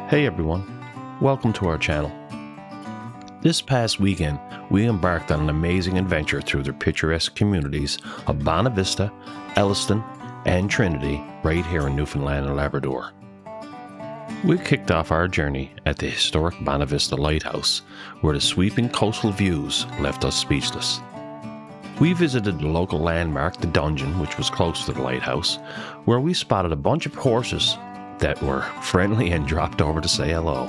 Hey everyone, welcome to our channel. This past weekend, we embarked on an amazing adventure through the picturesque communities of Bonavista, Elliston, and Trinity right here in Newfoundland and Labrador. We kicked off our journey at the historic Bonavista Lighthouse, where the sweeping coastal views left us speechless. We visited the local landmark, the Dungeon, which was close to the lighthouse, where we spotted a bunch of horses that were friendly and dropped over to say hello.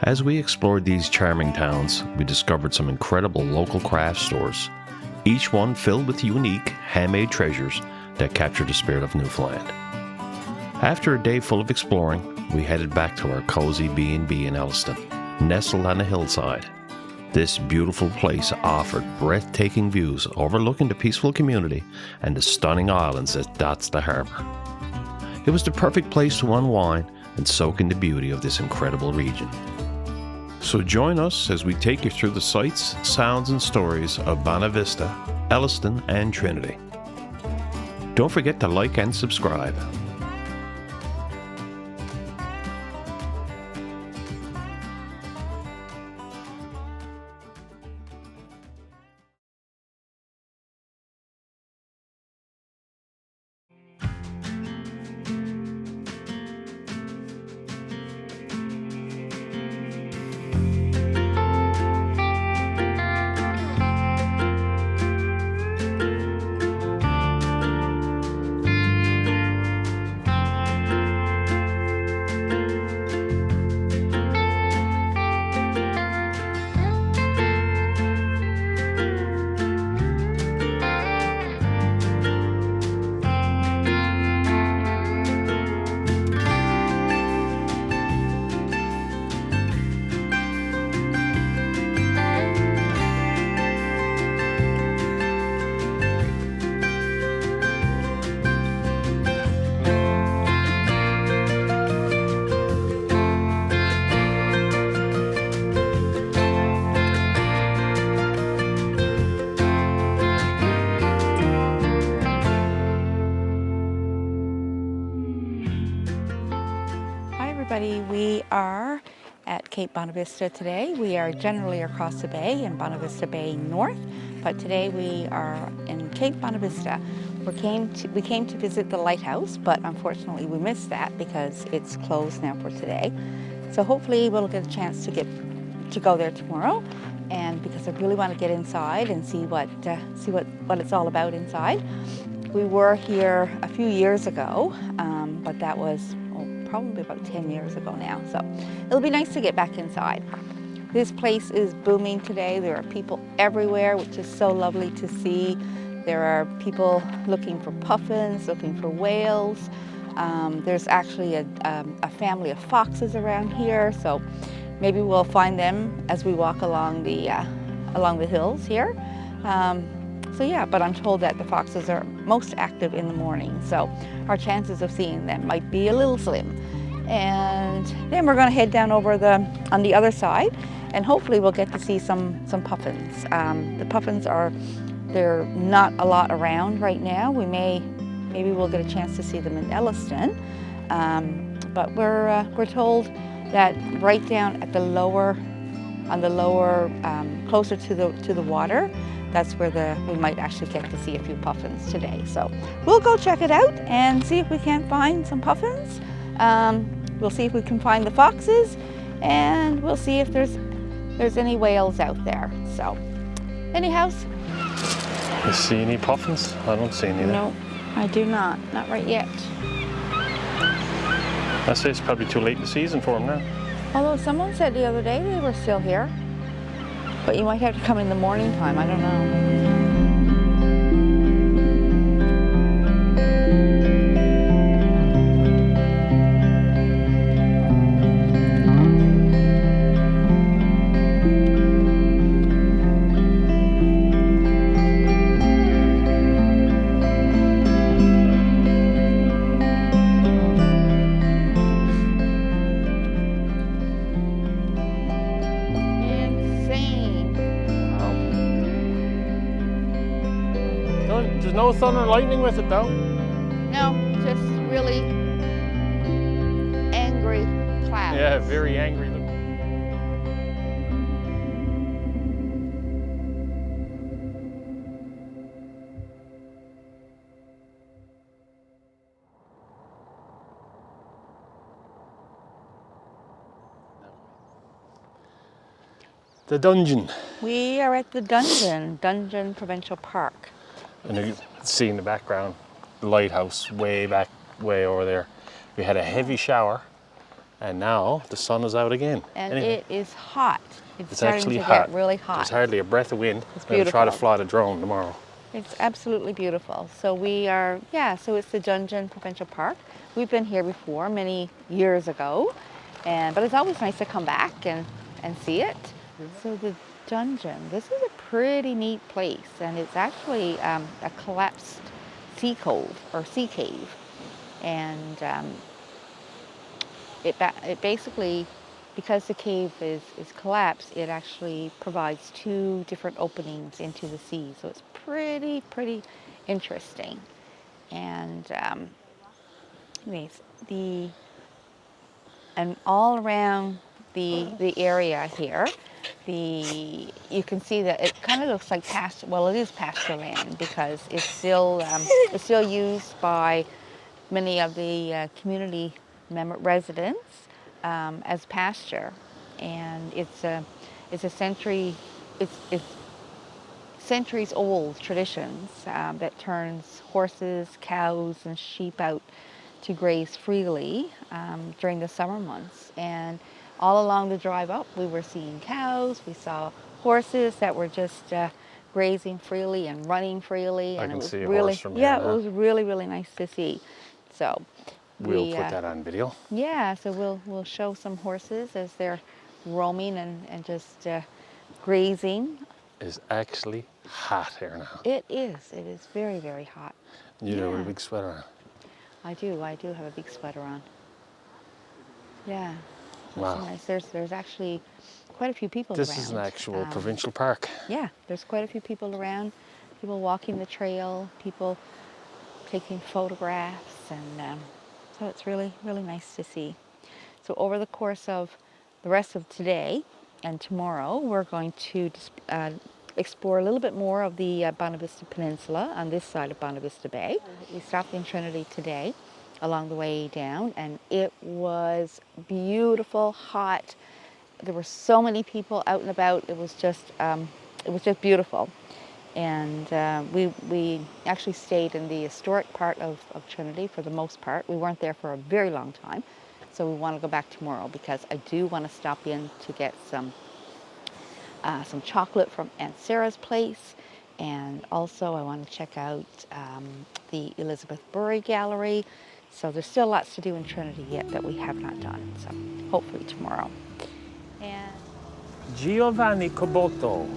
As we explored these charming towns, we discovered some incredible local craft stores, each one filled with unique, handmade treasures that captured the spirit of Newfoundland. After a day full of exploring, we headed back to our cozy B&B in Elliston, nestled on a hillside. This beautiful place offered breathtaking views overlooking the peaceful community and the stunning islands that dots the harbour. It was the perfect place to unwind and soak in the beauty of this incredible region. So join us as we take you through the sights, sounds, and stories of Bonavista, Elliston, and Trinity. Don't forget to like and subscribe. We are at Cape Bonavista today. We are generally across the bay in Bonavista Bay North, but today we are in Cape Bonavista. We came to visit the lighthouse, but unfortunately we missed that because it's closed now for today. So hopefully we'll get a chance to go there tomorrow, and because I really want to get inside and see what it's all about inside. We were here a few years ago, but that was probably about 10 years ago now, so it'll be nice to get back inside. This place is booming today. There are people everywhere, which is so lovely to see. There are people looking for puffins, looking for whales. There's actually a family of foxes around here, so maybe we'll find them as we walk along the hills here. So yeah, but I'm told that the foxes are most active in the morning, so our chances of seeing them might be a little slim. And then we're going to head down over on the other side, and hopefully we'll get to see some puffins. The puffins they're not a lot around right now. Maybe we'll get a chance to see them in Elliston, but we're told that right down at the lower, closer to the water, that's where we might actually get to see a few puffins today. So we'll go check it out and see if we can't find some puffins. We'll see if we can find the foxes, and we'll see if there's any whales out there. So anyhow. You see any puffins? I don't see any there. No, I do not. Not right yet. I say it's probably too late in the season for them now. Although someone said the other day they were still here. But you might have to come in the morning time, I don't know. There's no thunder and lightning with it though? No, just really angry clouds. Yeah, very angry looking. The dungeon. We are at the Dungeon Provincial Park. And you can see in the background, the lighthouse way back, way over there. We had a heavy shower, and now the sun is out again. And Anyway, it is hot. It's actually starting to hot. get really hot. There's hardly a breath of wind. It's I'm going to try to beautiful. fly the drone tomorrow. It's absolutely beautiful. So we are, yeah, so it's the Dungeon Provincial Park. We've been here before, many years ago, but it's always nice to come back and see it. So the Dungeon, this is a pretty neat place, and it's actually a collapsed sea cove or sea cave. And it basically, because the cave is collapsed, it actually provides two different openings into the sea. So it's pretty interesting. And anyways, and all around the area here, you can see that it kind of looks like pasture. Well, it is pasture land because it's still used by many of the community residents as pasture, and it's centuries old traditions that turns horses, cows, and sheep out to graze freely during the summer months. And all along the drive up, we were seeing cows. We saw horses that were just grazing freely and running freely, and I it was can see a really, horse from here yeah, now. it was really nice to see. So We'll put that on video. yeah, so we'll show some horses as they're roaming and just grazing. It's actually hot here now. It is very hot. You do with a Yeah. big sweater on. I do have a big sweater on. Yeah. Wow. Nice. There's actually quite a few people around. This is an actual provincial park. Yeah, there's quite a few people around, people walking the trail, people taking photographs, and so it's really nice to see. So over the course of the rest of today and tomorrow, we're going to explore a little bit more of the Bonavista Peninsula on this side of Bonavista Bay. We stopped in Trinity today along the way down, and it was beautiful, hot. There were so many people out and about. It was just beautiful. And we actually stayed in the historic part of Trinity for the most part. We weren't there for a very long time, so we want to go back tomorrow because I do want to stop in to get some chocolate from Aunt Sarah's place, and also I want to check out the Elizabeth Bury Gallery. So there's still lots to do in Trinity yet that we have not done, so hopefully tomorrow. And Giovanni Caboto,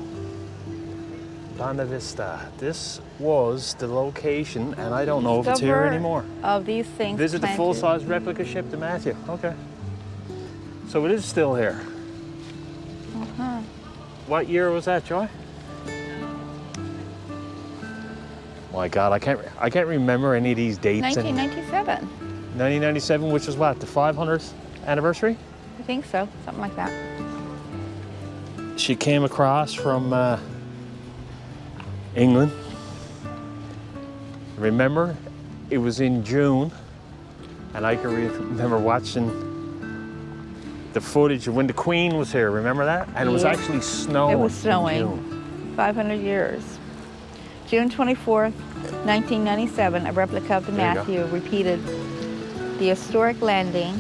Bonavista. This was the location, and I don't know if it's here anymore. Of these things Visit the planted. full-size replica ship to Matthew. Okay. So it is still here. Uh-huh. What year was that, Joy? My God, I can't remember any of these dates. 1997. 1997, which is what, the 500th anniversary? I think so, something like that. She came across from England. Remember, it was in June, and I can remember watching the footage of when the Queen was here. Remember that? And it was actually snowing. It was snowing. In June. 500 years. June 24th, 1997, a replica of the There you go. Matthew repeated the historic landing.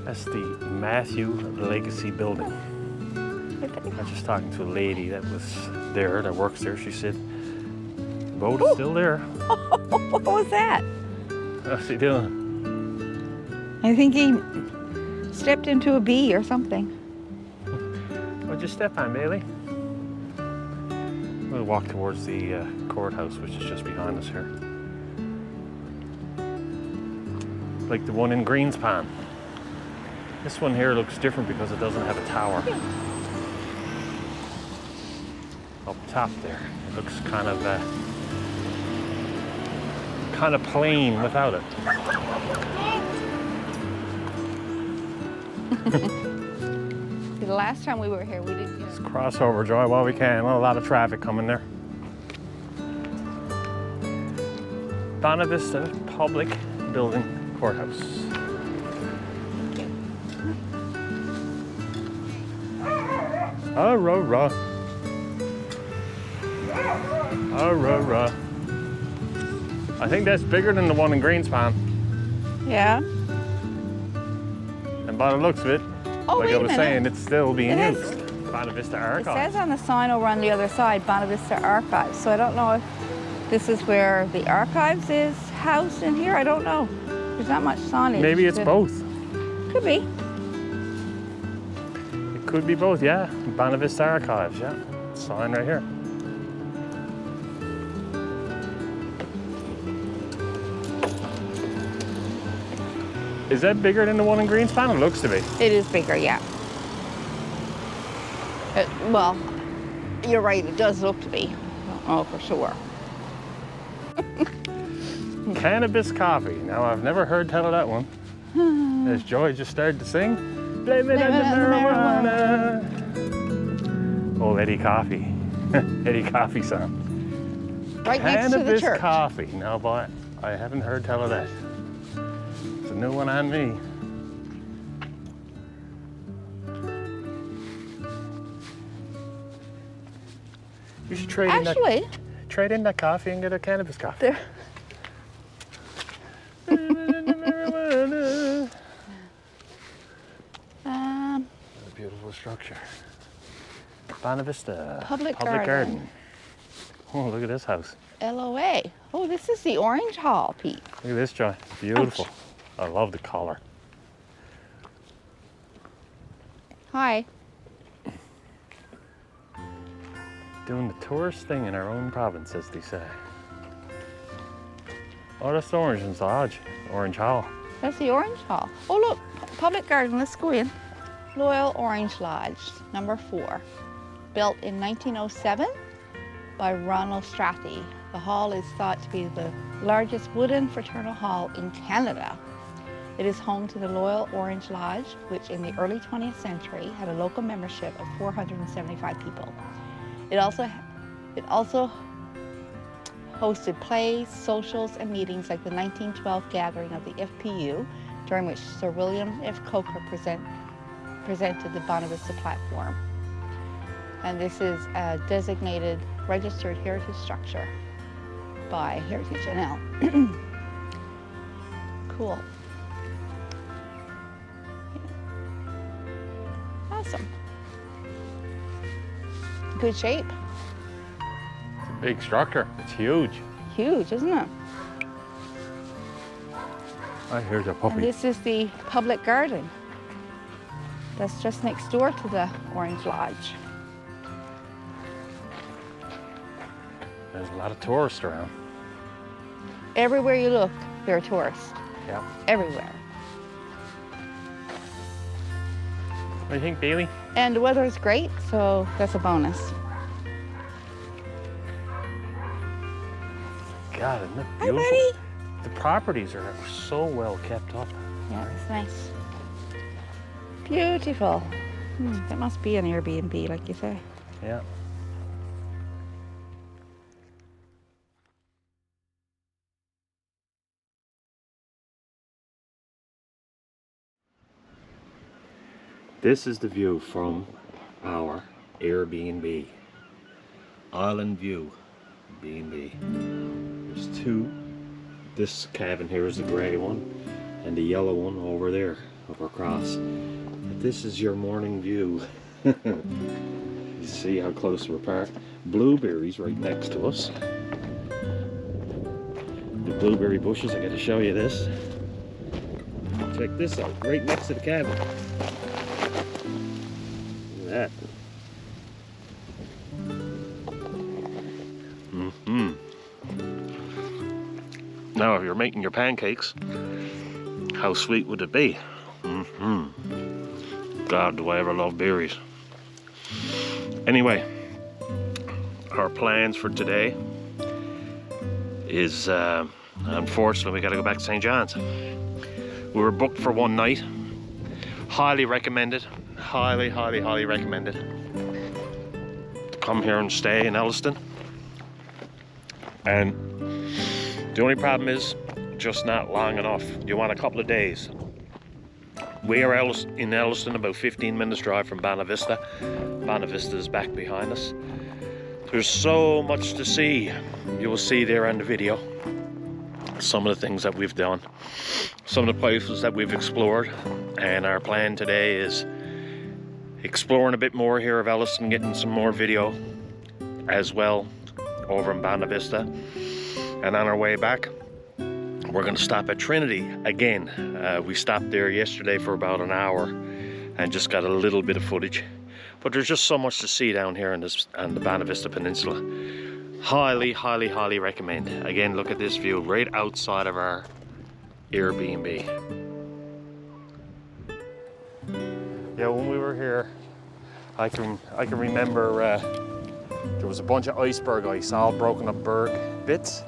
That's the Matthew Legacy Building. I was just talking to a lady that was there, that works there. She said, the boat is still there. What was that? What's he doing? I think he stepped into a bee or something. What'd you step on, Bailey? We'll walk towards the courthouse, which is just behind us here. Like the one in Greenspan. This one here looks different because it doesn't have a tower. Up top there, it looks kind of kind of plain without it. The last time we were here, we didn't get Let's cross over, Joy, while we can. A lot of traffic coming there. Bonavista Public Building Courthouse. Aurora. Aurora. I think that's bigger than the one in Greenspan. Yeah. And by the looks of it, Oh, like wait I a was minute. saying, it's still being It used. is. Bonavista It Archive. says on the sign over on the other side, Bonavista Archives. So I don't know if this is where the archives is housed in here. I don't know. There's not much signage. Maybe it's both. Could be. It could be both, yeah. Bonavista Archives, yeah. Sign right here. Is that bigger than the one in Greenspan? It looks to be. It is bigger, yeah. Well, you're right. It does look to be. I don't know for sure. Cannabis coffee. Now, I've never heard tell of that one. As Joy just started to sing. Blame it on the marijuana. Old Eddie Coffee. Eddie Coffee song. Right next to the Cannabis church. coffee. Now, boy, I haven't heard tell of that. It's a new one on me. You should trade Actually, in that coffee and get a cannabis coffee. there. A beautiful structure. Bonavista Public Garden. Oh, look at this house. LOA. Oh, this is the Orange Hall, Pete. Look at this, Joy. Beautiful. I love the color. Hi. Doing the tourist thing in our own province, as they say. Oh, that's the Orange Lodge. Orange Hall. That's the Orange Hall. Oh, look. Public Garden. Let's go in. Royal Orange Lodge, number 4. Built in 1907 by Ronald Strathy. The hall is thought to be the largest wooden fraternal hall in Canada. It is home to the Royal Orange Lodge, which in the early 20th century had a local membership of 475 people. It also hosted plays, socials, and meetings like the 1912 gathering of the FPU, during which Sir William F. Coker presented the Bonavista platform. And this is a designated registered heritage structure by Heritage NL. Cool. Awesome. Good shape. It's a big structure. It's huge. Huge, isn't it? Oh, here's a And puppy. this is the public garden. That's just next door to the Orange Lodge. There's a lot of tourists around. Everywhere you look, there are tourists. Yeah. Everywhere. What do you think, Bailey? And the weather is great, so that's a bonus. God, isn't it Hi, beautiful? buddy. The properties are so well kept up. Yeah, it's nice. Beautiful. That must be an Airbnb, like you say. Yeah. This is the view from our Airbnb. Island View B&B. There's 2. This cabin here is the gray one, and the yellow one over there, up across. But this is your morning view. You see how close we're parked. Blueberries right next to us. The blueberry bushes, I gotta show you this. Check this out, right next to the cabin. Look at that. Now, if you're making your pancakes, how sweet would it be? God, do I ever love berries. Anyway, our plans for today is, I Unfortunately, we got to go back to St. John's. We were booked for one night. Highly recommended. Highly, highly, highly recommended. To come here and stay in Elliston. And the only problem is just not long enough. You want a couple of days. We are in Elliston, about 15 minutes drive from Bonavista. Bonavista is back behind us. There's so much to see. You will see there on the video some of the things that we've done, some of the places that we've explored, and our plan today is exploring a bit more here of Elliston, getting some more video as well over in Bonavista. And on our way back, we're going to stop at Trinity again. We stopped there yesterday for about an hour and just got a little bit of footage. But there's just so much to see down here on the Bonavista Peninsula. Highly, highly, highly recommend. Again, look at this view right outside of our Airbnb. Yeah, when we were here, I can remember there was a bunch of iceberg ice, all broken up berg bits.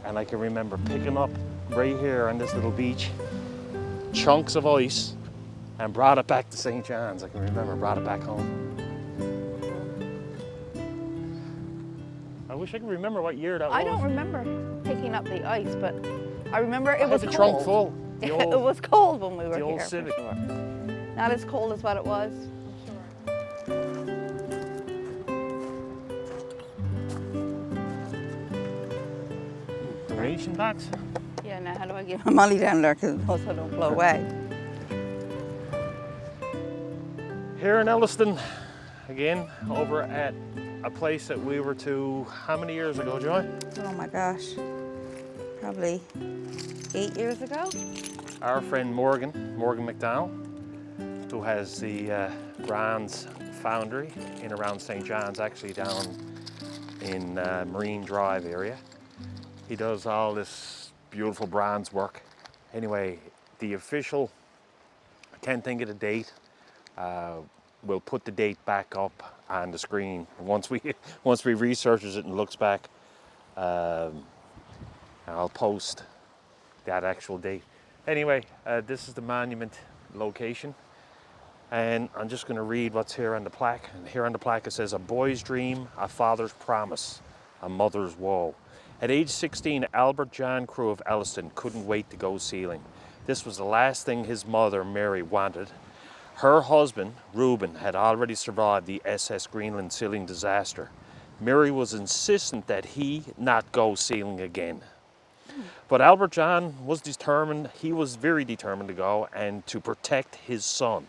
And I can remember picking up right here on this little beach chunks of ice and brought it back to St. John's. I can remember brought it back home. I wish I could remember what year that was. I don't remember picking up the ice, but I remember it was the cold. trunk full. It was cold when we were here. The old Civic. For sure. Not as cold as what it was. Donation box? Yeah, now how do I get my money down there because it also don't blow away? Here in Elliston, again, over at a place that we were to how many years ago, Joy? Oh my gosh, probably 8 years ago. Our friend Morgan McDonald, who has the bronze foundry in around St. John's, actually down in Marine Drive area. He does all this beautiful bronze work. Anyway, the official, I can't think of the date. We'll put the date back up on the screen once we researches it and looks back. I'll post that actual date. Anyway, this is the monument location, and I'm just going to read what's here on the plaque. And here on the plaque it says, "A boy's dream, a father's promise, a mother's woe." At age 16, Albert John Crew of Elliston couldn't wait to go sealing. This was the last thing his mother, Mary, wanted. Her husband, Reuben, had already survived the SS Greenland sealing disaster. Mary was insistent that he not go sealing again. But Albert John was determined, he was very determined to go and to protect his son.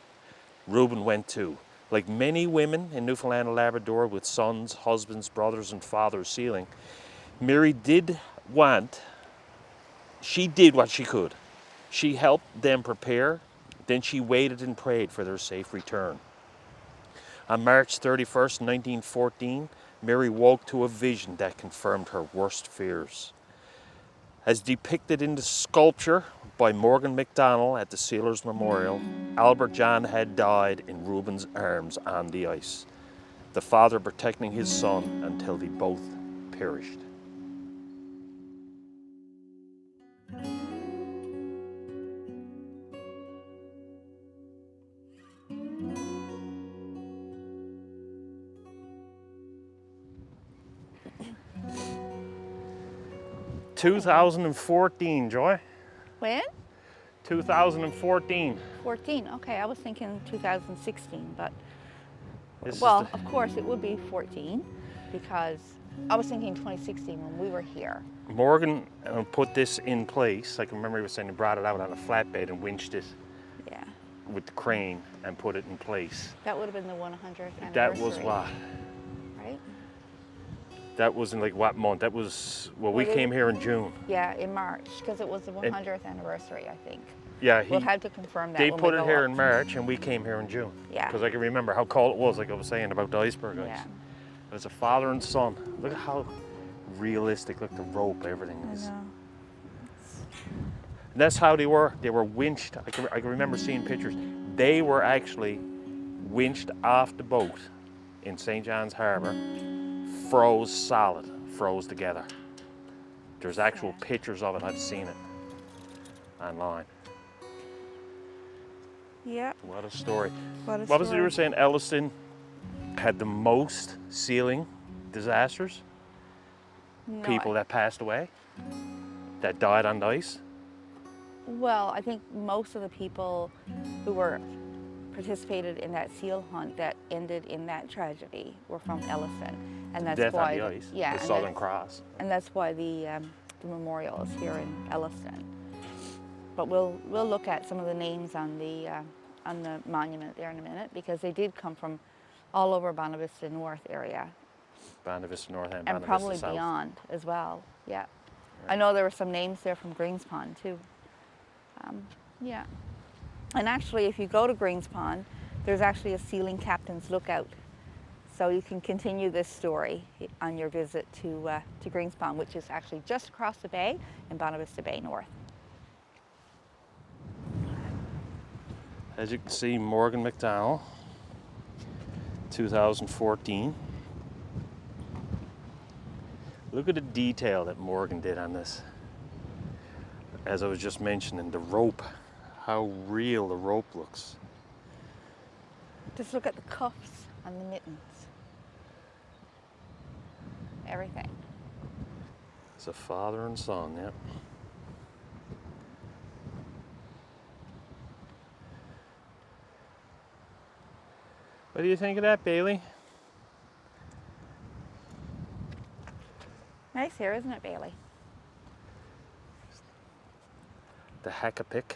Reuben went too. Like many women in Newfoundland and Labrador with sons, husbands, brothers and fathers sealing, Mary did what she could. She helped them prepare, then she waited and prayed for their safe return. On March 31st, 1914, Mary woke to a vision that confirmed her worst fears. As depicted in the sculpture by Morgan McDonald at the Sealers Memorial, Albert John had died in Reuben's arms on the ice, the father protecting his son until they both perished. "2014, Joy. When? 2014. 14. Okay, I was thinking 2016, but This well, of course it would be 14 because I was thinking 2016 when we were here. Morgan put this in place. I can remember he was saying he brought it out on a flatbed and winched it Yeah. with the crane and put it in place. That would have been the 100th anniversary. That was what? Right? That was in like what month? That was, well, we came here in June. Yeah, in March, because it was the 100th anniversary, I think. Yeah, We'll have to confirm that. they when put we it go here up. in March and we came here in June. Yeah. Because I can remember how cold it was, like I was saying about the iceberg ice. Yeah. It was a father and son. Look at how realistic, look, the rope, everything I is. know. And that's how they were. They were winched. I can remember seeing pictures. They were actually winched off the boat in St. John's Harbour, froze solid, froze together. There's actual Yeah. pictures of it. I've seen it online. Yeah. What a story. What a What was it you were story. saying? Elliston had the most sealing disasters? No, People that passed away? That died on the ice? well, I think most of the people who were participated in that seal hunt that ended in that tragedy were from Elliston, and that's Death why on the ice. yeah, The and Southern Cross. that's why the memorial is here in Elliston. But we'll look at some of the names on the monument there in a minute, because they did come from all over Bonavista North area Bonavista North and and Bonavista probably South. beyond as well. Yeah, I know there were some names there from Greens Pond too. Yeah, and actually, if you go to Greens Pond, there's actually a sealing captain's lookout, so you can continue this story on your visit to Greens Pond, which is actually just across the bay in Bonavista Bay North. As you can see, Morgan McDowell, 2014. Look at the detail that Morgan did on this. As I was just mentioning, the rope, how real the rope looks. Just look at the cuffs and the mittens. Everything. It's a father and son, yeah. What do you think of that, Bailey? Nice here, isn't it, Bailey? The Hackapick.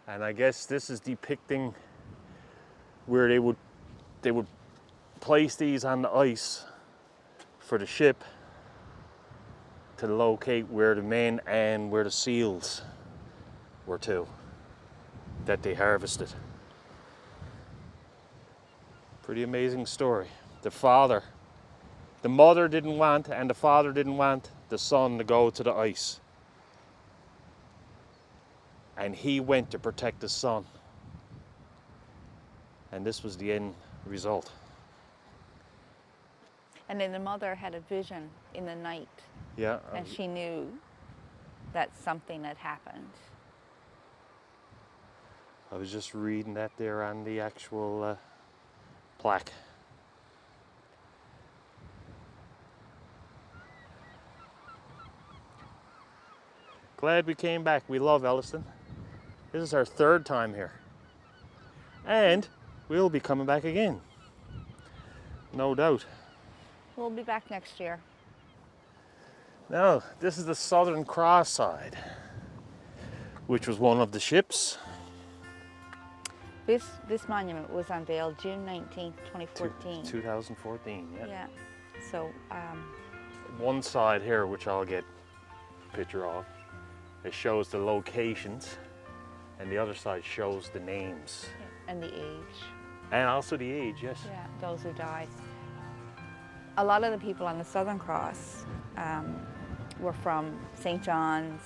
And I guess this is depicting where they would place these on the ice for the ship to locate where the men and where the seals were too, that they harvested. Pretty amazing story. The mother didn't want and the father didn't want the son to go to the ice. And he went to protect the son. And this was the end result. And then the mother had a vision in the night, Yeah. and she knew that something had happened. I was just reading that there on the actual plaque. Glad we came back. We love Elliston. This is our third time here. And we'll be coming back again. No doubt. We'll be back next year. Now, this is the Southern Cross side, which was one of the ships. This monument was unveiled June 19th, 2014. 2014, yeah. Yeah. So, One side here, which I'll get a picture of, it shows the locations, and the other side shows the names. and the age. And also the age, yes. Yeah, those who died. A lot of the people on the Southern Cross were from St. John's,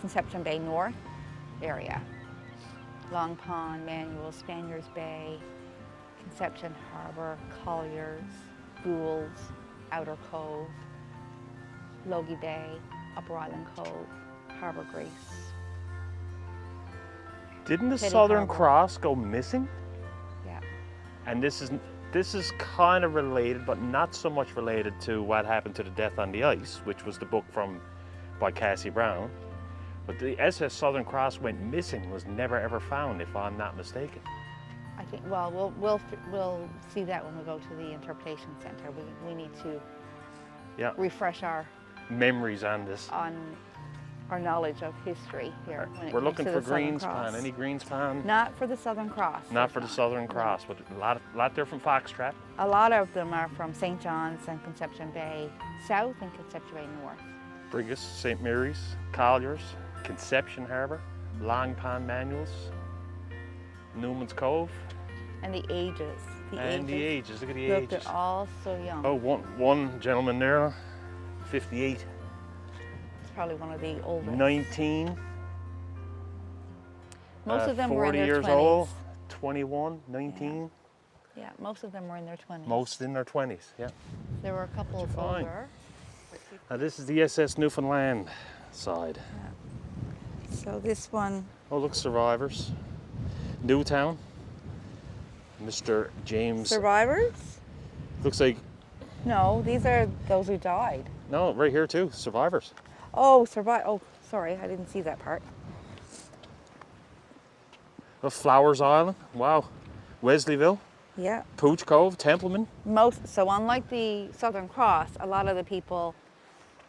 Conception Bay North area. Long Pond, Manuel, Spaniards Bay, Conception Harbor, Colliers, Goulds, Outer Cove, Logie Bay, Upper Island Cove, Harbour Grace. Didn't the Teddy Southern Harbor. Cross go missing? Yeah. And this is kind of related, but not so much related to what happened to the Death on the Ice, which was the book by Cassie Brown. But the SS Southern Cross went missing, was never ever found, if I'm not mistaken. I think, well, we'll see that when we go to the Interpretation Center. We need to refresh our memories on this. On our knowledge of history here. When it We're comes looking to for the Southern Greens Cross. Pond. Any Greens Pond? Not for the Southern Cross. Not for the Southern Cross, but a lot there from Foxtrot. A lot of them are from St. John's and Conception Bay South and Conception Bay North. Brigus, St. Mary's, Colliers, Conception Harbor, Long Pond Manuals, Newman's Cove. And the ages. The ages. Look at the Look, ages. they're all so young. Oh, one gentleman there, 58. It's probably one of the oldest. 19. Most of them were in 40 their years 20s. old, 21, 19. Yeah, most of them were in their 20s. Most in their 20s, yeah. There were a couple of fine. older. This is the SS Newfoundland side. So this one, Oh, look, survivors. Newtown. Mr. James. survivors? Looks like, No, these are those who died. no, right here too, survivors. Oh, Oh, sorry, I didn't see that part. Flowers Island, wow. Wesleyville, Yeah. Pooch Cove, Templeman. So unlike the Southern Cross, a lot of the people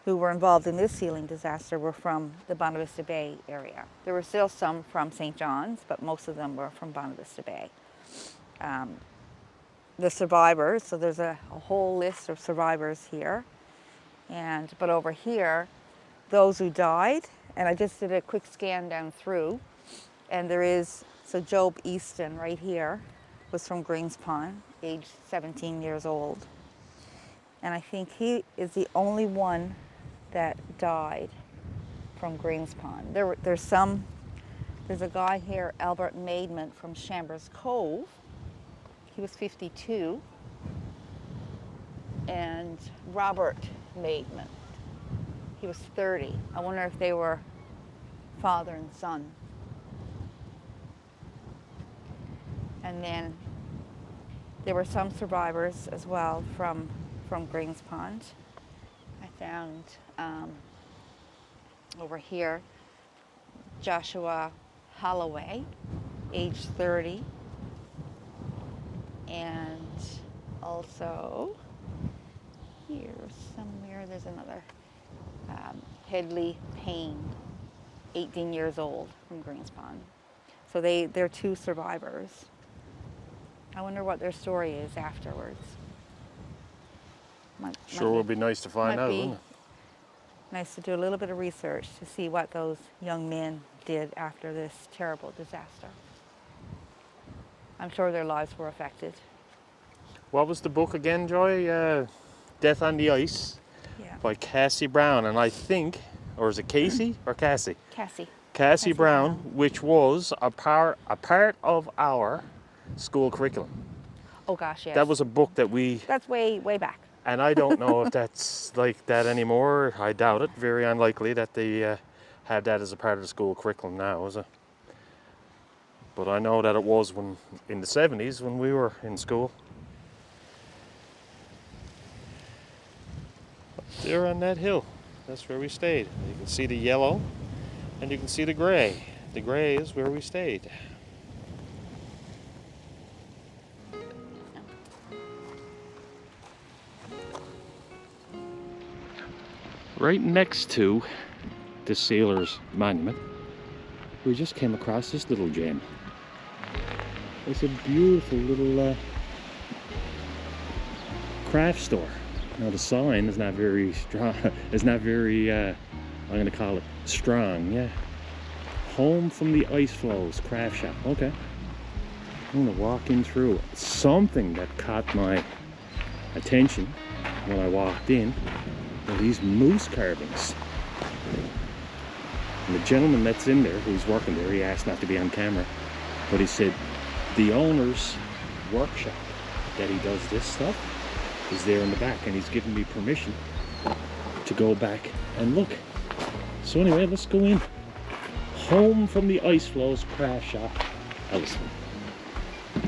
who were involved in this sealing disaster were from the Bonavista Bay area. There were still some from St. John's, but most of them were from Bonavista Bay. The survivors, so there's a whole list of survivors here. But over here, those who died, and I just did a quick scan down through, and there is, so Job Easton right here was from Greens Pond, age 17 years old. And I think he is the only one that died from Greens Pond. There's a guy here, Albert Maidment from Chambers Cove. He was 52. And Robert Maidment, he was 30. I wonder if they were father and son. And then there were some survivors as well from Greens Pond. I found over here Joshua Holloway, age 30. And also here somewhere there's another Headley Payne, 18 years old from Greens Pond. So they're two survivors. I wonder what their story is afterwards. Sure would be nice to find out, wouldn't it? Nice to do a little bit of research to see what those young men did after this terrible disaster. I'm sure their lives were affected. What was the book again, Joy? Death on the Ice, Yeah. by Cassie Brown, and I think, or is it Casey or Cassie? Cassie Brown, which was a part of our school curriculum. Oh gosh, yes. That was a book that That's way back. and I don't know if that's like that anymore. I doubt it. Very unlikely that they have that as a part of the school curriculum now, is it? But I know that it was when in the 70s when we were in school. Up there on that hill, that's where we stayed. You can see the yellow and you can see the gray. The gray is where we stayed. Right next to the Sailor's Monument, we just came across this little gem. It's a beautiful little craft store. Now the sign is not very strong. It's not very, I'm going to call it strong, yeah. Home from the Ice Flows Craft Shop. Okay. I'm going to walk in through. Something that caught my attention when I walked in were these moose carvings. And the gentleman that's in there, who's working there, he asked not to be on camera, but he said the owner's workshop that he does this stuff is there in the back, and he's given me permission to go back and look. So anyway, let's go in. Home from the Ice Flows Craft Shop, Elliston.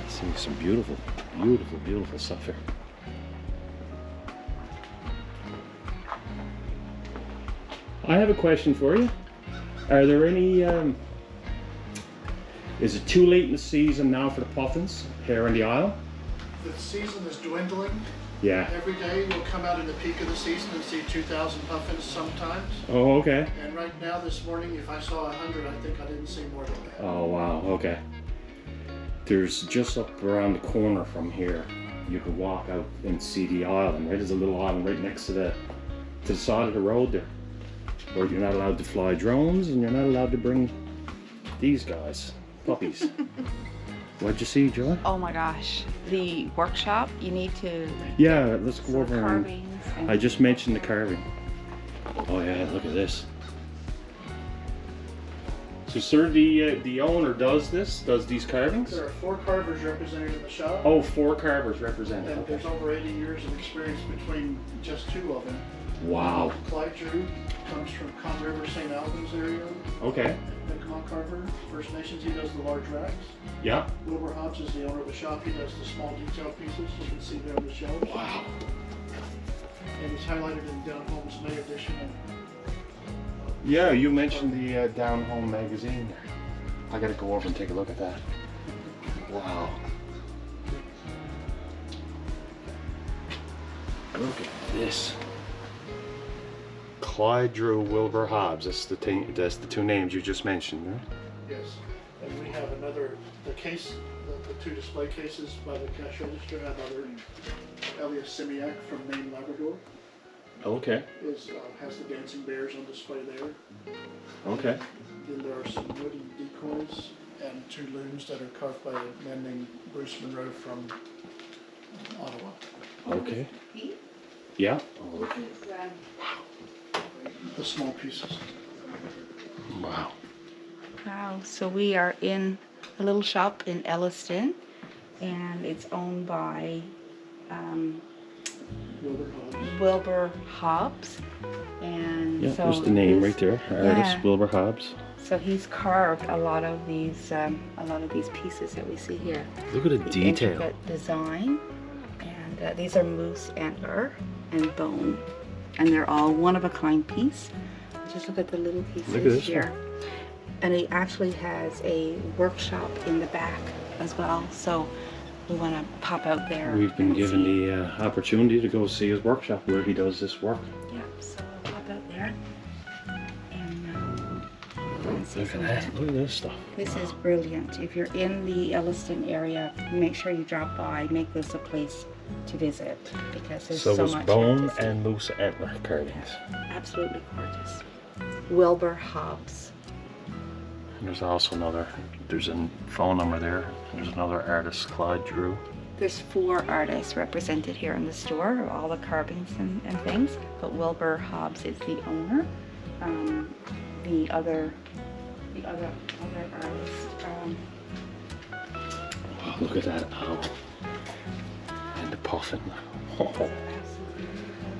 See some beautiful, beautiful, beautiful stuff here. I have a question for you. Are there any, is it too late in the season now for the puffins here in the Isle? The season is dwindling. Yeah. Every day we'll come out in the peak of the season and see 2,000 puffins sometimes. Oh, okay. And right now this morning, if I saw 100, I think I didn't see more than that. Oh, wow, okay. There's just up around the corner from here, you could walk out and see the island, right? There's a little island right next to the side of the road there. Where you're not allowed to fly drones and you're not allowed to bring these guys, puppies. What'd you see, Joy? Oh my gosh, the workshop, you need to... Yeah, let's go over and... carvings I just mentioned the carving. Oh yeah, look at this. So sir, the owner does these carvings? There are 4 carvers represented in the shop. Oh, 4 carvers represented. And Okay. there's over 80 years of experience between just 2 of them. Wow. Clyde Drew comes from Conn River, St. Albans area. Okay. Mi'kmaq Carver, First Nations, he does the large racks. Yeah. Wilbur Hobbs is the owner of the shop. He does the small detail pieces. You can see there on the shelf. Wow. And he's highlighted in Down Home's May edition. Yeah, you mentioned the Down Home magazine. I gotta go over and take a look at that. Wow. Look at this. Clyde Drew, Wilbur Hobbs. That's the two names you just mentioned, right? Yes. And we have another, the two display cases by the cash register have other Elias Simiak from Maine, Labrador. Okay. Has the dancing bears on display there. Okay. Then there are some wooden decoys and two loons that are carved by a man named Bruce Monroe from Ottawa. Okay. Yeah. Oh, look. The small pieces. Wow. Wow, so we are in a little shop in Elliston, and it's owned by Wilbur Hobbs. Wilbur Hobbs. And Yeah, so there's the name this- right there. Artist yeah. Wilbur Hobbs. So he's carved a lot of these pieces that we see here. Look at the The detail. intricate design, and these are moose antler and bone, and they're all one of a kind piece. Just look at the little pieces Look at this here. And he actually has a workshop in the back as well, so we want to pop out there. We've been and given see. the opportunity to go see his workshop where he does this work. Yeah, so we'll pop out there. And see Look at some of that. it. Look at this stuff. This is brilliant. If you're in the Elliston area, make sure you drop by. Make this a place to visit because there's So so it was much bone here to see. and moose antler carvings. Absolutely gorgeous. Wilbur Hobbs. And there's also there's a phone number there. There's another artist, Clyde Drew. There's 4 artists represented here in the store, all the carvings and things, but Wilbur Hobbs is the owner. The other artist, Oh, look at that owl. And the puffin. Oh. absolutely beautiful.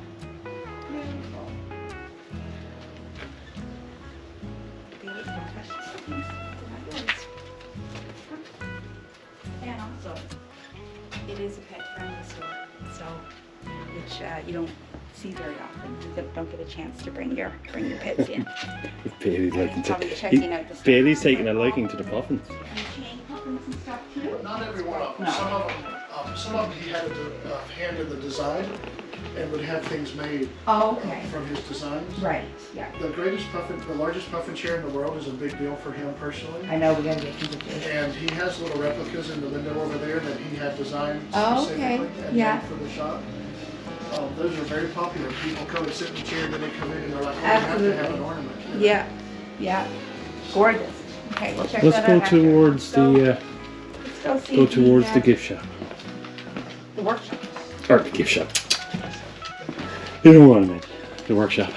And also, it is a pet-friendly store, so which you don't see very often. You don't get a chance to bring your pets in. Probably checking out the stuff. Bailey's taking a liking to the puffins. And chain puffins and stuff too. Not every one of them. No. Some of them he had a hand in the design and would have things made Oh, okay. from his designs. Right, yeah. The largest puffin chair in the world is a big deal for him personally. I know, we gotta get into this. And he has little replicas in the window over there that he had designed Oh, okay. specifically and Yeah. made for the shop. Those are very popular. People come and sit in the chair, then they come in and they're like, oh, I have to have an Absolutely. ornament. Yeah, yeah. Gorgeous. Okay, we'll check Let's that go out after. towards Let's go see go towards the the gift shop. the workshop. Or the gift shop. You know what I mean. The workshop.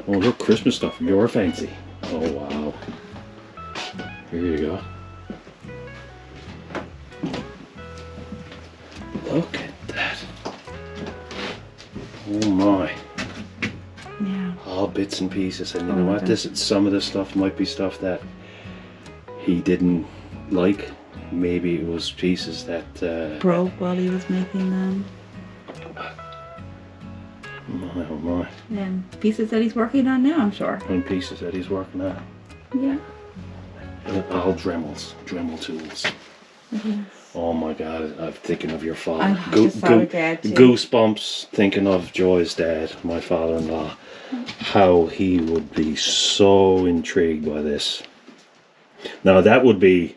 Oh, look, Christmas stuff from your fancy. Oh, wow. Here you go. Look at that. Oh my. Yeah. All bits and pieces. And you Oh, know what? okay. Some of this stuff might be stuff that he didn't like. Maybe it was pieces that Broke while he was making them. oh my. And pieces that he's working on now, I'm sure. And pieces that he's working on. Yeah. All Dremel tools. Oh my God, I'm thinking of your father. I just thought of Dad, too. Goosebumps thinking of Joy's dad, my father-in-law. How he would be so intrigued by this. Now that would be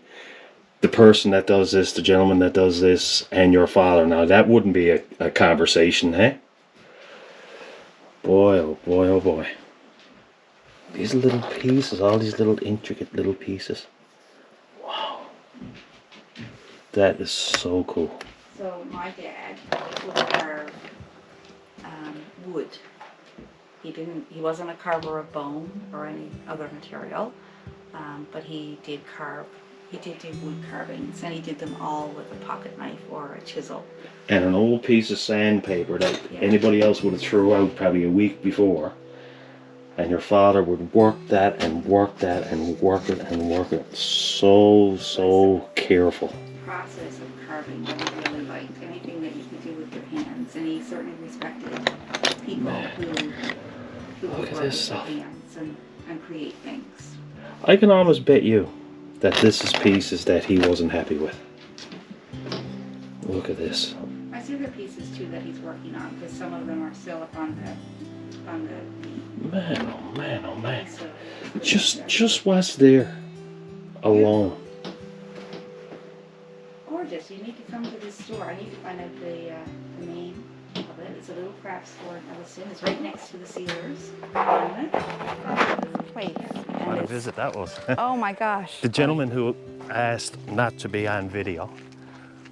the person that does this, the gentleman that does this, and your father. Now that wouldn't be a conversation, eh? Boy, oh boy, oh boy. These little pieces, all these little intricate little pieces. Wow. That is so cool. So my dad would carve wood He wasn't a carver of bone or any other material, but he did do wood carvings, and he did them all with a pocket knife or a chisel. And an old piece of sandpaper that Yeah. anybody else would have threw out probably a week before. And your father would work that and work that and work it and work it. So careful. The process of carving that he really liked, anything that you could do with your hands, and he certainly respected people who Look would at work this with their stuff. hands and create things. I can almost bet you that this is pieces that he wasn't happy with. Look at this. I see other pieces too that he's working on, because some of them are still up on the Man, oh man, oh man. piece of- Just what's there alone. Gorgeous. You need to come to this store. I need to find out the name of it. It's a little craft store in Elliston. It's right next to the Sears. Wait. What a visit that was. Oh my gosh. The gentleman who asked not to be on video.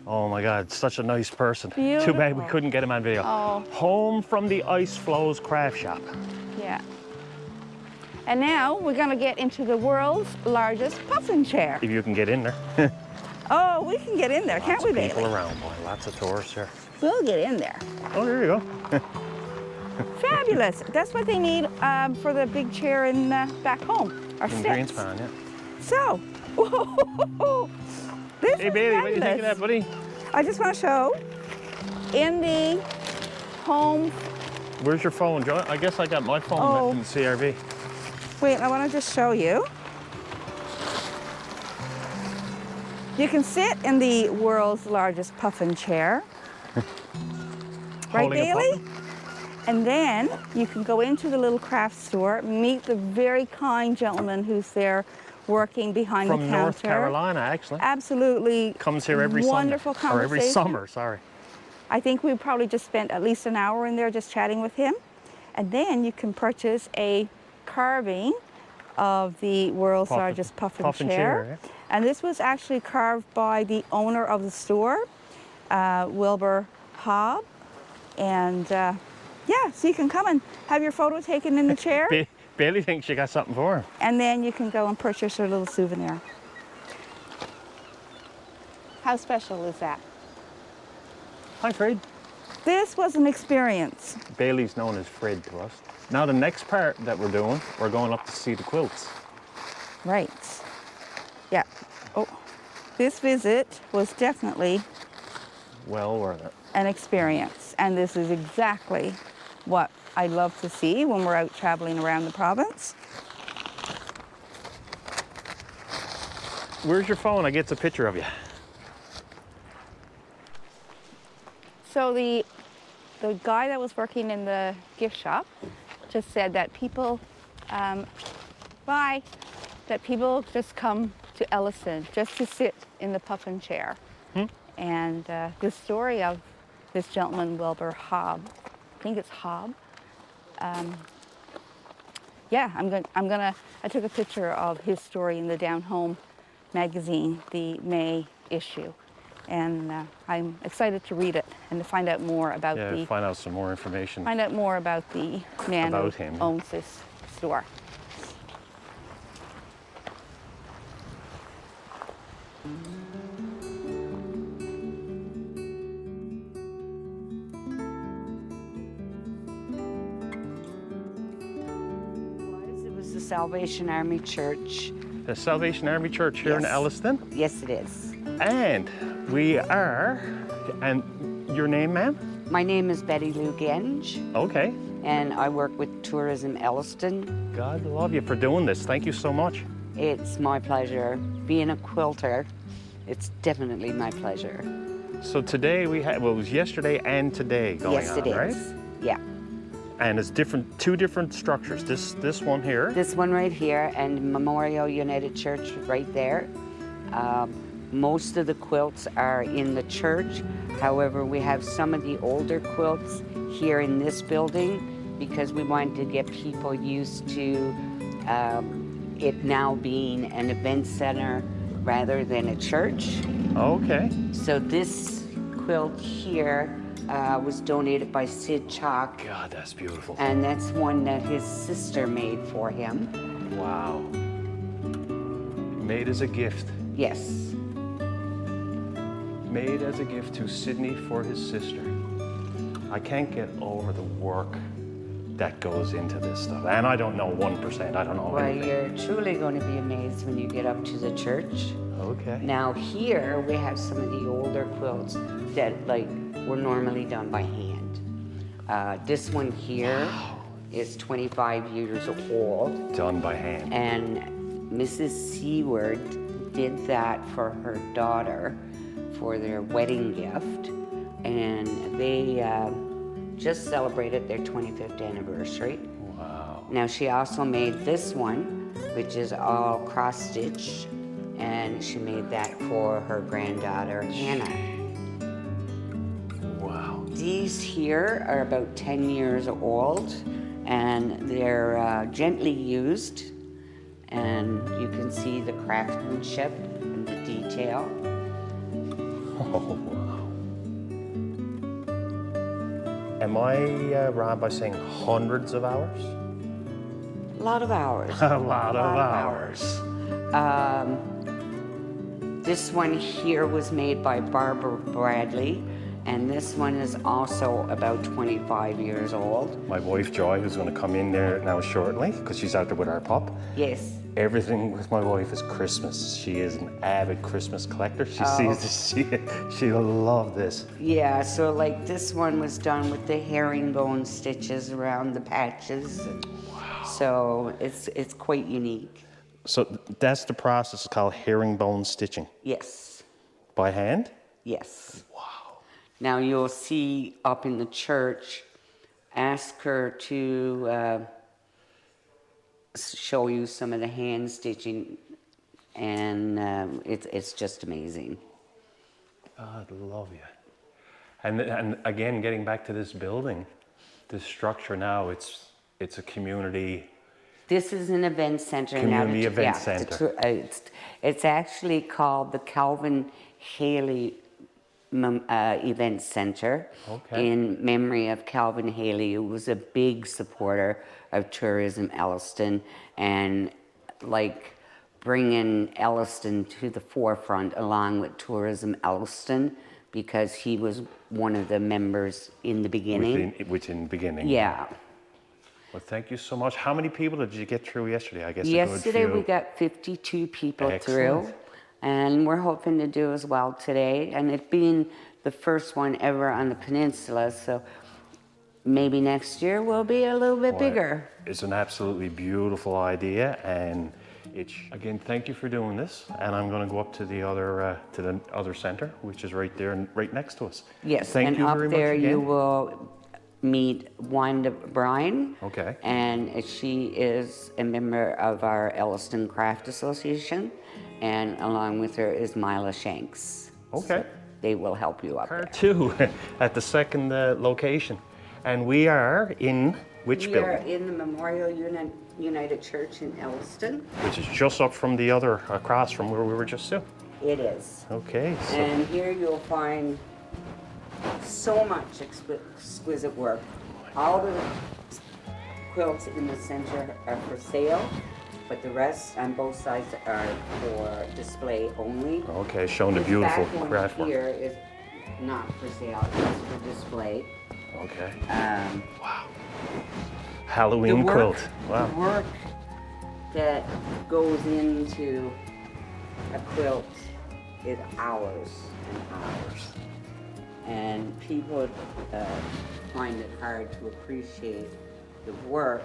Oh my God, such a nice person. Too bad we Beautiful. couldn't get him on video. Oh. Home from the Ice Flows craft shop. Yeah. And now we're going to get into the world's largest puffin chair. If you can get in there. Oh, we can get in there, can't we, People Bailey? around, boy. Lots of tourists here. We'll get in there. Oh, there you go. Fabulous. That's what they need for the big chair in back home. Our In sticks. Greenspan, yeah. So, this Hey, is Bailey, what do you think of fabulous. that, buddy? I just want to show in the home. Where's your phone, Joe? I guess I got my phone Oh. in the CRV. Wait, I want to just show you. You can sit in the world's largest puffin chair. Right, Holding a Bailey? puffin? And then you can go into the little craft store, meet the very kind gentleman who's there working behind the From counter. North Carolina, actually. Absolutely Comes here every wonderful Sunday. Or every conversation. summer, sorry. I think we probably just spent at least an hour in there just chatting with him. And then you can purchase a carving of the world's largest puffin chair. Yeah. And this was actually carved by the owner of the store, Wilbur Hobb. And yeah, so you can come and have your photo taken in the chair, Bailey thinks you got something for him. and then you can go and purchase your little souvenir. How special is that? Hi, Fred. This was an experience. Bailey's known as Fred to us. Now the next part that we're doing, we're going up to see the quilts. Right. Yeah. Oh, this visit was definitely Well worth it. an experience, and this is exactly what I love to see when we're out traveling around the province. Where's your phone? I get a picture of you. So the guy that was working in the gift shop just said that people, that people just come to Elliston just to sit in the puffin chair. And the story of this gentleman, Wilbur Hobb, I think it's Hobb. Yeah, I took a picture of his story in the Down Home magazine, the May issue. And I'm excited to read it and to find out more about Yeah, find out some more information. find out more about the man About who him. owns this store. It was the Salvation Army Church. The Salvation Army Church here in Yes. Elliston. Yes, it is. And we are, and your name, ma'am? My name is Betty Lou Genge, Okay. and I work with Tourism Elliston. God love you for doing this. Thank you so much. It's my pleasure. Being a quilter, it's definitely my pleasure. So today we had, well, it was yesterday and today going yes, on, it is. right? Yeah. And it's different, two different structures. This one here. This one right here and Memorial United Church right there. Most of the quilts are in the church. However, we have some of the older quilts here in this building because we wanted to get people used to it now being an event center rather than a church. Okay. So this quilt here was donated by Sid Chalk, God, that's beautiful. and that's one that his sister made for him. Wow. Made as a gift. Yes. Made as a gift to Sydney for his sister. I can't get over the work that goes into this stuff. And I don't know 1%, I don't know Well, anything. you're truly going to be amazed when you get up to the church. Okay. Now here we have some of the older quilts that were normally done by hand. This one here is 25 years old. Done by hand. And Mrs. Seward did that for her daughter for their wedding gift. And they just celebrated their 25th anniversary. Wow. Now she also made this one, which is all cross-stitched, and she made that for her granddaughter, Hannah. Wow. These here are about 10 years old, and they're gently used, and you can see the craftsmanship and the detail. Oh, wow. Am I wrong by saying hundreds of hours? A lot of hours. A lot of hours. This one here was made by Barbara Bradley, and this one is also about 25 years old. My wife Joy, who's going to come in there now shortly, because she's out there with our pup. Yes. Everything with my wife is Christmas. She is an avid Christmas collector. She sees this, she'll love this. Yeah, so like this one was done with the herringbone stitches around the patches. Wow. So it's quite unique. So that's the process called herringbone stitching. Yes. By hand? Yes. Wow. Now you'll see up in the church, ask her to show you some of the hand stitching, and it's just amazing. God love you. And again, getting back to this building, this structure now, it's a community. This is an event center now. Community event center. It's actually called the Calvin Haley Event Center, in memory of Calvin Haley, who was a big supporter of Tourism Elliston, and like bringing Elliston to the forefront along with Tourism Elliston, because he was one of the members in the beginning. Within the beginning. Yeah. Well, thank you so much. How many people did you get through yesterday? I guess Yesterday a good few. we got 52 people Excellent. through, and we're hoping to do as well today. And it being the first one ever on the peninsula, so maybe next year we'll be a little bit bigger. It's an absolutely beautiful idea, and again, thank you for doing this. And I'm going to go up to the other center, which is right there and right next to us. Yes, Thank and you up very there much again. you will meet Wanda Bryan. Okay. And she is a member of our Elliston Craft Association, and along with her is Mila Shanks. Okay. So they will help you up there. Two at the second location. And we are in which We building? are in the Memorial United Church in Elliston. Which is just up from the other, across from where we were just to. It is. Okay. So And here you'll find so much exquisite work. All the quilts in the center are for sale, but the rest on both sides are for display only. okay, showing the This beautiful back one craft work. here is not for sale, it's for display. Okay. Wow. Halloween quilt. Wow. The work that goes into a quilt is hours and hours. And people find it hard to appreciate the work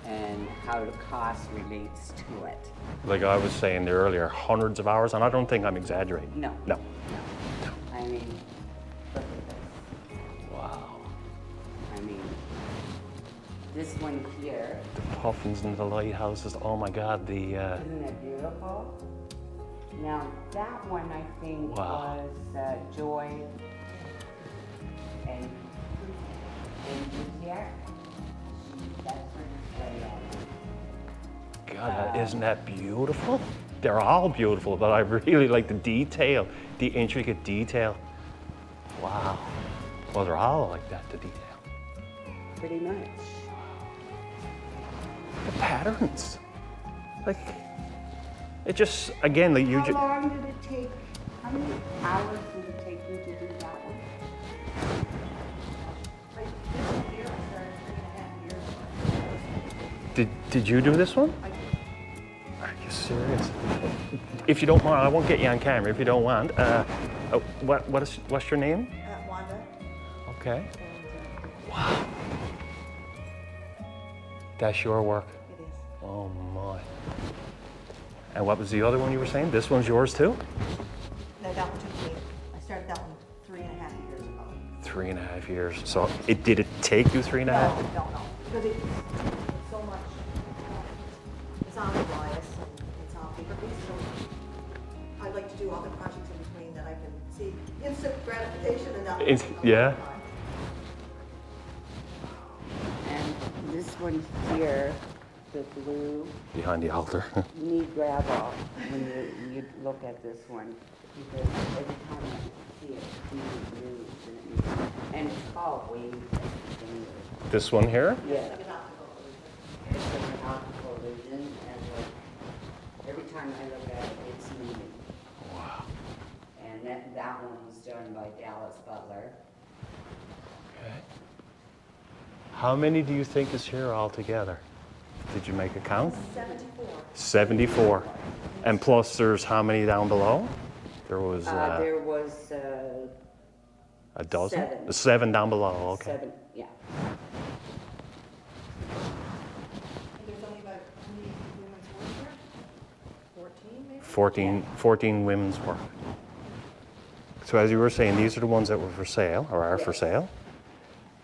and how the cost relates to it. Like I was saying there earlier, hundreds of hours, and I don't think I'm exaggerating. No. No. I mean, look at this. Wow. I mean, this one here, The puffins and the lighthouses. Oh my God, the. isn't it beautiful? Now, that one I think Wow. was Joy and Jack. That's her display on. God, isn't that beautiful? They're all beautiful, but I really like the detail, the intricate detail. Wow. Well, they're all like that, the detail. Pretty much. The patterns. Like, it just, again, like you How just... long did it take? How many hours did it take you to do that one? Like this year, I started 3.5 years ago. Did you do this one? Are you serious? If you don't mind, I won't get you on camera if you don't want. What's your name? Wanda. Okay. Wow. That's your work? It is. Oh my. And what was the other one you were saying? This one's yours too? No, that one took me. I started that one 3.5 years ago. 3.5 years. So did it take you 3.5? No. Because it's so much. It's on the bias and it's on paper piece. So I like to do other projects in between that I can see instant gratification and not. Yeah. And this one here, the blue, Behind the altar. you need grab off when you look at this one. Because every time I see it, it moves and it's called waves. This one here? Yeah. It's an optical illusion, and every time I look at it, it's moving. Wow. And that one was done by Dallas Butler. Okay. How many do you think is here altogether? Did you make a count? 74. 74. And plus there's how many down below? There was There was a dozen? 7. 7 down below, okay. 7, yeah. There's only about how many women's work here? 14 maybe? 14 women's work. So as you were saying, these are the ones that were for sale, or are for sale.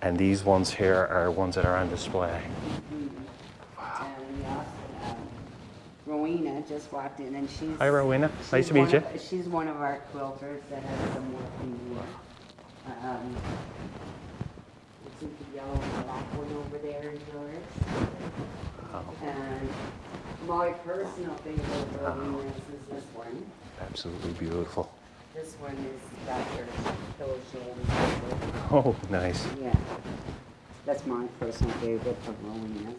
And these ones here are ones that are on display. And Rowena just walked in, and she's... Hi, Rowena. Nice to meet you. She's one of our quilters that has some work in New York. It's the yellow and black one over there is yours. Oh, And my personal favorite of Rowena's is this one. absolutely beautiful. This one is Dr. Phil. Oh, nice. Yeah, that's my personal favorite of Rowena.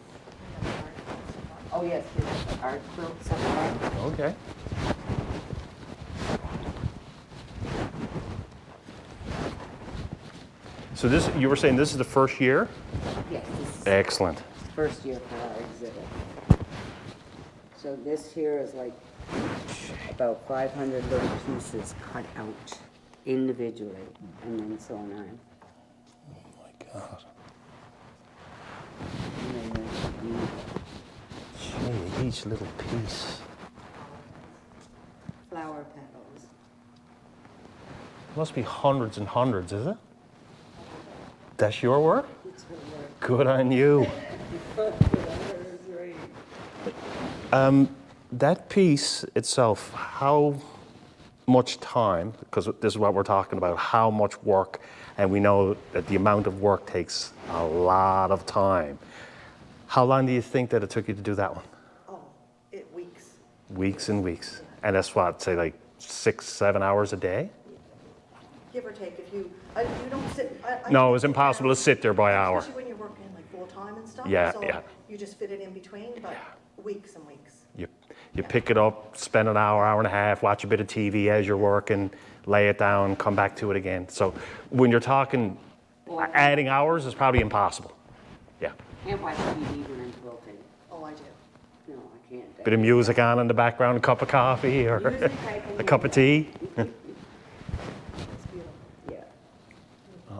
Oh yes, there's art quilts up there. Okay. So this, you were saying this is the first year? Yes, this is Excellent. the first year for our exhibit. So this here is like about 500 little pieces cut out individually and then sewn on. Oh my God. And then there's Gee, each little piece. flower petals. Must be hundreds and hundreds, is it? That's your work? It's her work. Good on you. That piece itself, how much time, because this is what we're talking about, how much work, and we know that the amount of work takes a lot of time. How long do you think that it took you to do that one? Oh, weeks. Weeks and weeks. And that's what, say like 6-7 hours a day? Give or take, if you don't sit. No, it was impossible to sit there by hour. Especially when you're working like full time and stuff. Yeah, so yeah. You just fit it in between, but weeks and weeks. You pick it up, spend an hour, hour and a half, watch a bit of TV as you're working, lay it down, come back to it again. So when you're talking adding hours is probably impossible. Yeah. Can't watch TV when I'm quilting. Oh, I do. No, I can't. Bit of music on in the background, a cup of coffee or Music I can a do cup of that. tea. It's beautiful. Yeah.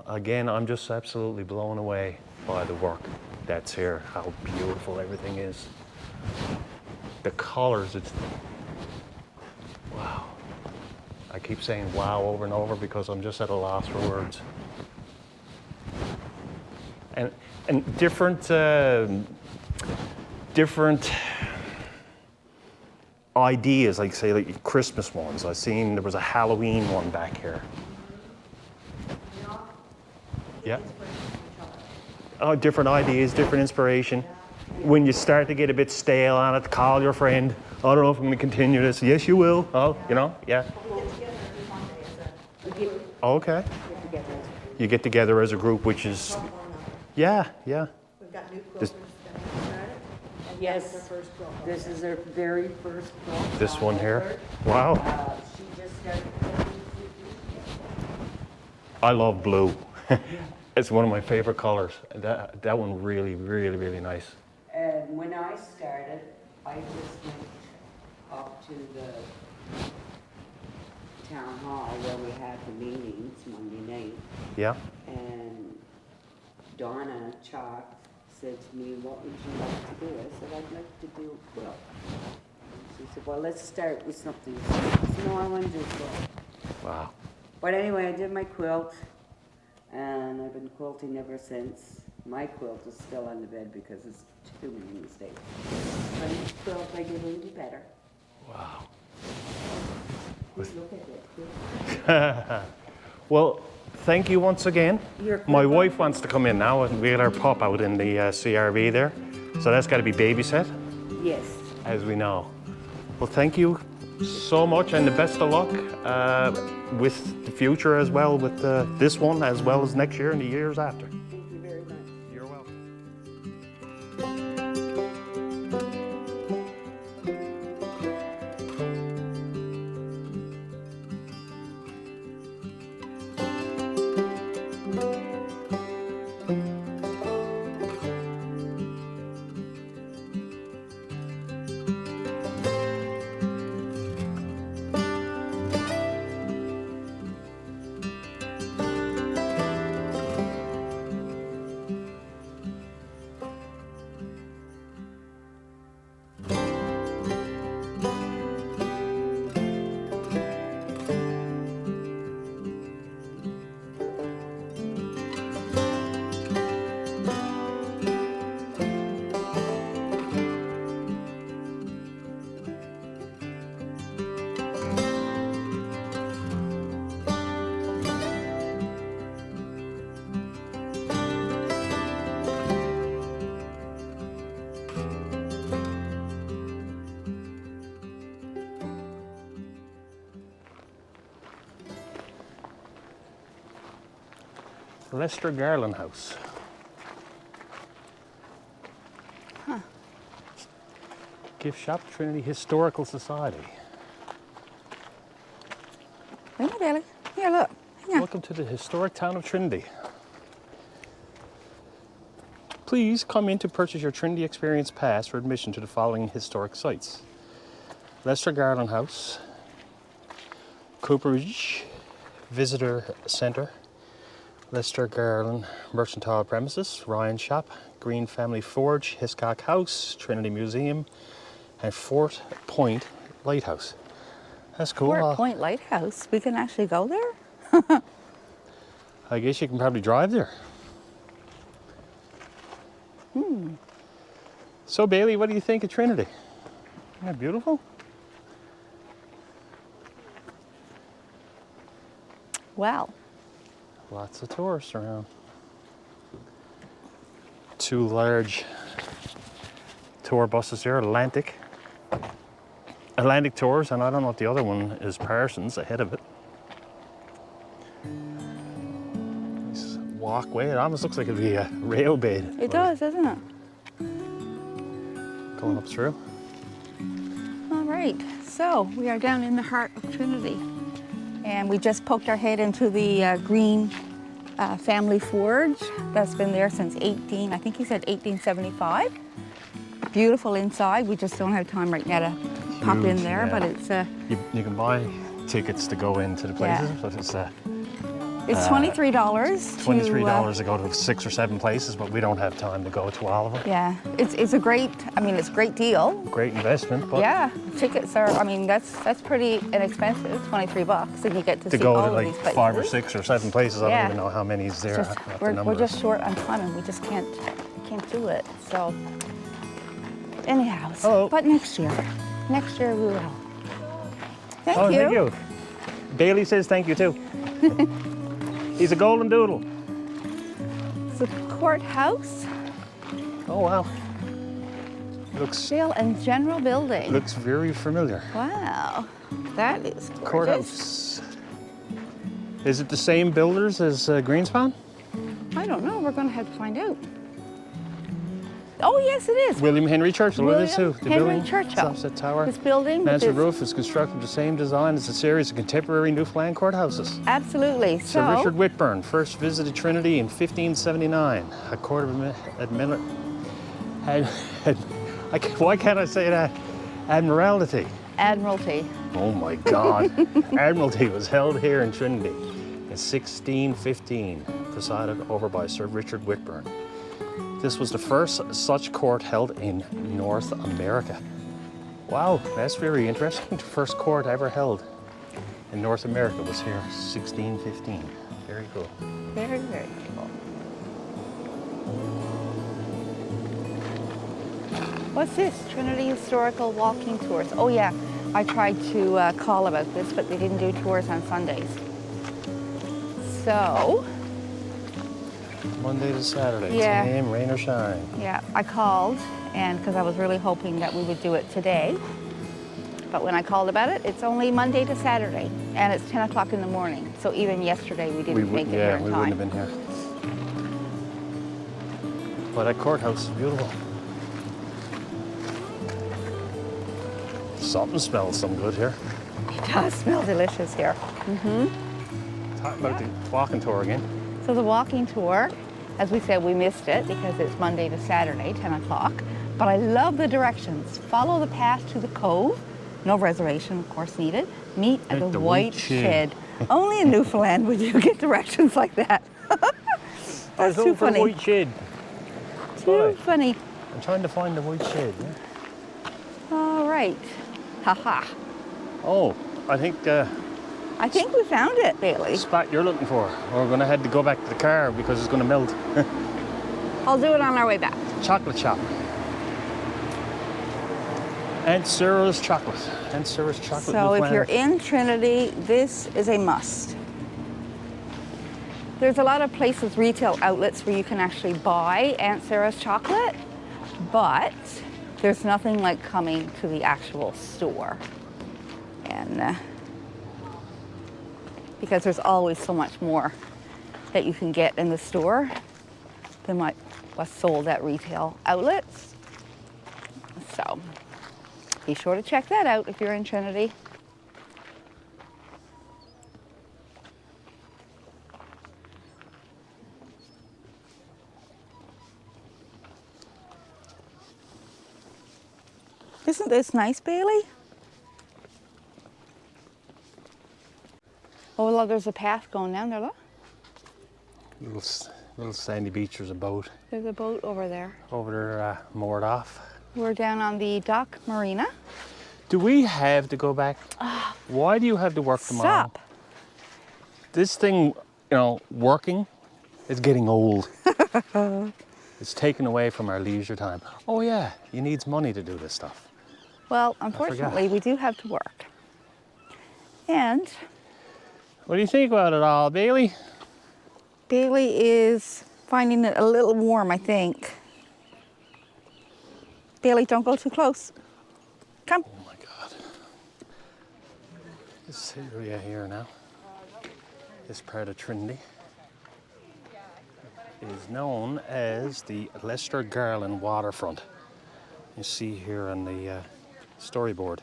Again, I'm just absolutely blown away by the work that's here, how beautiful everything is. The colors, it's, wow. I keep saying wow over and over because I'm just at a loss for words. And different ideas, like say like Christmas ones. I've seen there was a Halloween one back here. Yeah. Oh, different ideas, different inspiration. When you start to get a bit stale on it, call your friend. I don't know if I'm going to continue this. Yes, you will. Oh, you know, yeah. We get together every Monday as a Okay. Get together. you get together as a group, which is, yeah. We've got new This- quilters that have started. And Yes. that's her first quilt. This is her very first quilt. This one here. Wow. She just started quilting. I love blue. It's one of my favorite colors. That one really, really, really nice. And when I started, I just went up to the town hall where we had the meetings Monday night, Yeah. and Donna Chalk said to me, "What would you like to do?" I said, "I'd like to do a quilt." And she said, "Well, let's start with something simple." I said, "No, I want to do a quilt." Wow. But anyway, I did my quilt, and I've been quilting ever since. My quilt is still on the bed because it's too many mistakes. But each quilt I get a little better. Wow. Look at it. Well, thank you once again. You're My welcome. wife wants to come in now, and we got our pup out in the CRV there. So that's got to be babysat, Yes. as we know. Well, thank you so much, and the best of luck with the future as well, with this one as well as next year and the years after. Thank you very much. You're welcome. Lester Garland House. Gift shop, Trinity Historical Society. Hey, Billy. Here, look. Hang on. Welcome to the historic town of Trinity. Please come in to purchase your Trinity Experience Pass for admission to the following historic sites: Lester Garland House, Cooperage Visitor Centre, Lester Garland Mercantile Premises, Ryan Shop, Green Family Forge, Hiscock House, Trinity Museum, and Fort Point Lighthouse. That's cool. Fort Point Lighthouse. We can actually go there? I guess you can probably drive there. So Bailey, what do you think of Trinity? Isn't that beautiful? Well, Lots of tourists around. Two large tour buses here, Atlantic Tours, and I don't know if the other one is Parsons ahead of it. Nice walkway. It almost looks like it'd be a rail bed. it does, doesn't it? Going up through. All right, so we are down in the heart of Trinity, and we just poked our head into the Green Family Forge that's been there since I think he said 1875. Beautiful inside. We just don't have time right now to pop in Huge, there, yeah. but it's You can buy tickets to go into the places, but it's $23. $23 to go to 6 or 7 places, but we don't have time to go to all of them. Yeah, it's a great. I mean, it's a great deal. Great investment, but Yeah, tickets are. I mean, that's pretty inexpensive. $23, and you get to to see go all to of like these places. 5 or 6 or 7 places, I Yeah. don't even know how many is there. Just, what the we're number just is. short on time, and we just can't do it. So, anyhow, Hello. but next year we will. Thank Oh, you. thank you. Bailey says thank you too. He's a golden doodle. It's a courthouse, Oh wow. Looks jail, and general building. looks very familiar. Wow, that is gorgeous. Courthouse. Is it the same builders as Greenspan? I don't know. We're going to have to find out. Oh, yes, it is. William Henry Churchill, it is too. William The Henry building, Churchill. Sunset Tower. This building with Mansard this- roof is constructed the same design as a series of contemporary Newfoundland courthouses. Absolutely. Sir Richard Whitburn first visited Trinity in 1579. A court of why can't I say that? Admiralty. Admiralty. Oh my God. Admiralty was held here in Trinity in 1615, presided over by Sir Richard Whitburn. This was the first such court held in North America. Wow, that's very interesting. The first court ever held in North America was here, 1615. Very cool. Very, very cool. What's this? Trinity Historical Walking Tours. Oh yeah, I tried to call about this, but they didn't do tours on Sundays. So, Monday to Saturday, Yeah. 10 a.m., rain or shine. yeah, I called, and because I was really hoping that we would do it today. But when I called about it, it's only Monday to Saturday, and it's 10 o'clock in the morning. So even yesterday, we didn't make it here in we time. wouldn't have been here. But that courthouse is beautiful. Something smells some good here. It does smell delicious here. Talk about the walking tour again. So the walking tour, as we said, we missed it because it's Monday to Saturday, 10 o'clock. But I love the directions. Follow the path to the cove. No reservation, of course, needed. Meet at At the White Shed. Only in Newfoundland would you get directions like that. That's too funny. White Shed. Too funny. I'm trying to find the White Shed. Yeah. All right. Haha. Oh, I think I think we found it, Bailey. the spot you're looking for. We're going to have to go back to the car because it's going to melt. I'll do it on our way back. Chocolate shop. Aunt Sarah's chocolate. Aunt Sarah's chocolate. So if you're Newfoundland. in Trinity, this is a must. There's a lot of places, retail outlets, where you can actually buy Aunt Sarah's chocolate, but there's nothing like coming to the actual store. And because there's always so much more that you can get in the store than what's sold at retail outlets. So be sure to check that out if you're in Trinity. Isn't this nice, Bailey? Oh, look, there's a path going down there, look. Little sandy beach. There's a boat There's a boat over there. over there moored off. We're down on the dock marina. Do we have to go back? Why do you have to work tomorrow? Stop. This thing, working, is getting old. It's taken away from our leisure time. Oh yeah, you needs money to do this stuff. Well, unfortunately, we do have to work. And What do you think about it all, Bailey? Bailey is finding it a little warm, I think. Bailey, don't go too close. Come. Oh my God. This area here now, this part of Trinity, is known as the Lester Garland waterfront. You see here on the storyboard.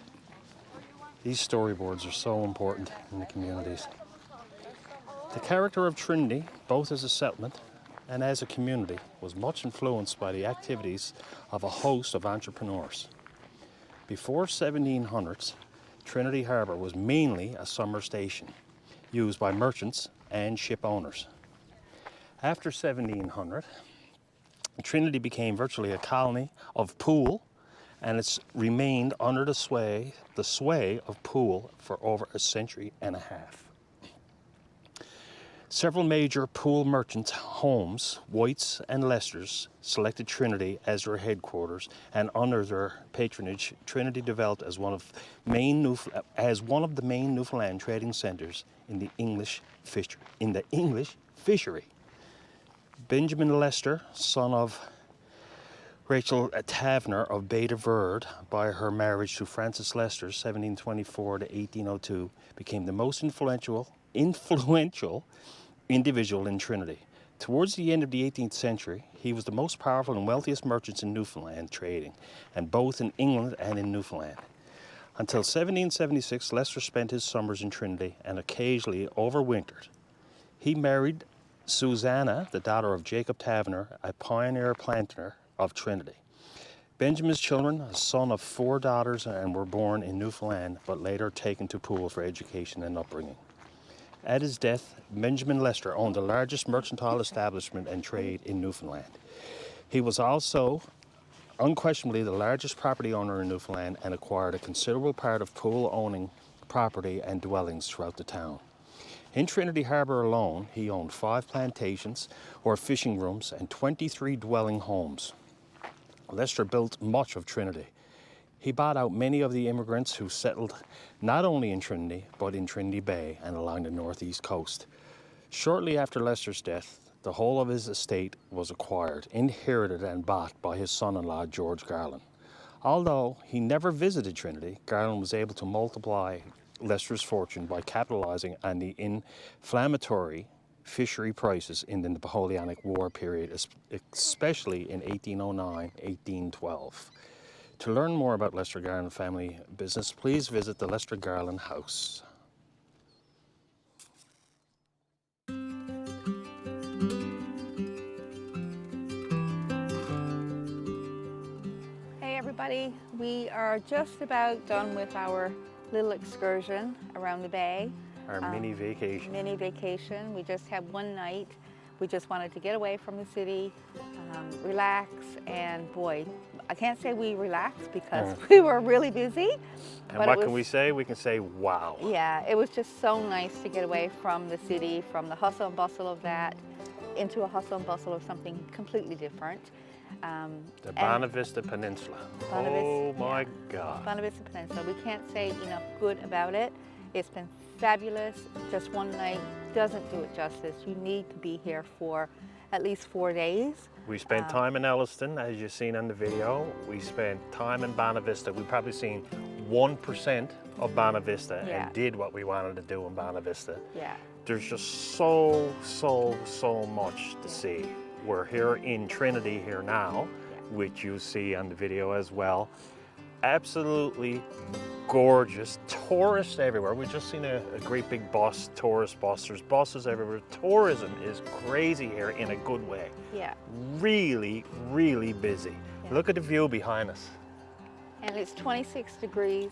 These storyboards are so important in the communities. The character of Trinity, both as a settlement and as a community, was much influenced by the activities of a host of entrepreneurs. Before 1700s, Trinity Harbour was mainly a summer station used by merchants and ship owners. After 1700, Trinity became virtually a colony of Poole, and it's remained under the sway of Poole for over a century and a half. Several major Poole merchant homes, Whites and Lesters, selected Trinity as their headquarters, and under their patronage, Trinity developed as one of the main Newfoundland trading centres in the English fishery. Benjamin Lester, son of Rachel Taverner of Bay de Verde, by her marriage to Francis Lester, 1724 to 1802, became the most influential influential individual in Trinity. Towards the end of the 18th century, he was the most powerful and wealthiest merchant in Newfoundland trading, and both in England and in Newfoundland. Until 1776, Leicester spent his summers in Trinity and occasionally overwintered. He married Susanna, the daughter of Jacob Taverner, a pioneer planter of Trinity. Benjamin's children, a son of 4 daughters, and were born in Newfoundland, but later taken to Poole for education and upbringing. At his death, Benjamin Leicester owned the largest mercantile establishment and trade in Newfoundland. He was also unquestionably the largest property owner in Newfoundland and acquired a considerable part of Poole owning property and dwellings throughout the town. In Trinity Harbour alone, he owned 5 plantations or fishing rooms and 23 dwelling homes. Leicester built much of Trinity. He bought out many of the immigrants who settled not only in Trinity, but in Trinity Bay and along the northeast coast. Shortly after Leicester's death, the whole of his estate was acquired, inherited and bought by his son-in-law, George Garland. Although he never visited Trinity, Garland was able to multiply Leicester's fortune by capitalizing on the inflammatory fishery prices in the Napoleonic War period, especially in 1809-1812. To learn more about Leicester Garland family business, please visit the Leicester Garland House. Hey everybody, we are just about done with our little excursion around the bay. Our mini vacation. Mini vacation. We just had one night. We just wanted to get away from the city, relax, and boy, I can't say we relaxed because we were really busy. And what can we say? We can say, wow. Yeah, it was just so nice to get away from the city, from the hustle and bustle of that, into a hustle and bustle of something completely different. The Bonavista Peninsula. Oh my God. Bonavista Peninsula. We can't say enough good about it. It's been fabulous. Just one night doesn't do it justice. You need to be here for at least 4 days. We spent time in Elliston, as you've seen in the video. We spent time in Bonavista. We've probably seen 1% of Bonavista and did what we wanted to do in Bonavista. Yeah. There's just so much to see. We're here in Trinity here now, which you see on the video as well. Absolutely gorgeous. Tourists everywhere. We've just seen a great big bus, tourist bus. There's buses everywhere. Tourism is crazy here in a good way. Yeah. Really busy. Yeah. Look at the view behind us. And it's 26 degrees.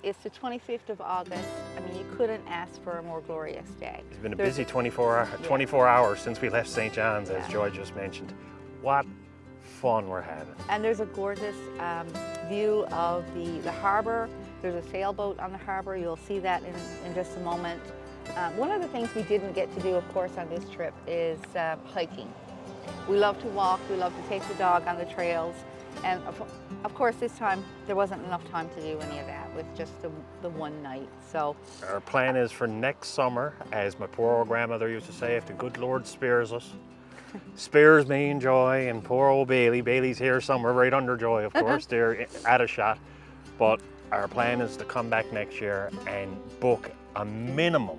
It's the 25th of August. I mean, you couldn't ask for a more glorious day. It's been a busy 24 hours since we left St. John's, as Joy just mentioned. What fun we're having. And there's a gorgeous view of the harbor. There's a sailboat on the harbor. You'll see that in just a moment. One of the things we didn't get to do, of course, on this trip is hiking. We love to walk. We love to take the dog on the trails. And of course, this time, there wasn't enough time to do any of that with just the one night. So our plan is for next summer, as my poor old grandmother used to say, if the good Lord spares us, spares me and Joy and poor old Bailey. Bailey's here somewhere right under Joy, of course. They're at a shot. But our plan is to come back next year and book a minimum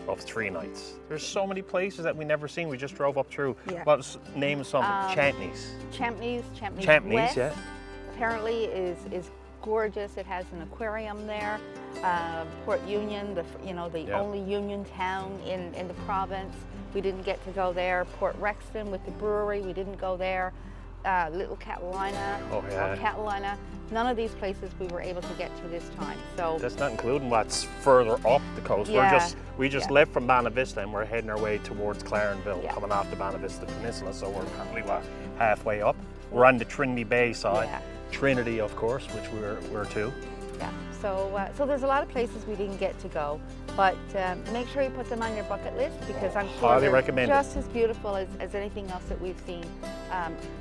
of 3 nights. There's so many places that we never seen. We just drove up through. Yeah. What's name of something? Champneys. Champneys West, yeah. Apparently is gorgeous. It has an aquarium there. Port Union, the only Union town in the province. We didn't get to go there. Port Rexton with the brewery, we didn't go there. Little Catalina, or Catalina. None of these places we were able to get to this time. So that's not including what's further up the coast. We just left from Bonavista and we're heading our way towards Clarenville, coming off the Bonavista Peninsula. So we're probably halfway up. We're on the Trinity Bay side. Yeah. Trinity, of course, which we're to. Yeah. So there's a lot of places we didn't get to go, but make sure you put them on your bucket list because I'm sure they're just as beautiful as anything else that we've seen.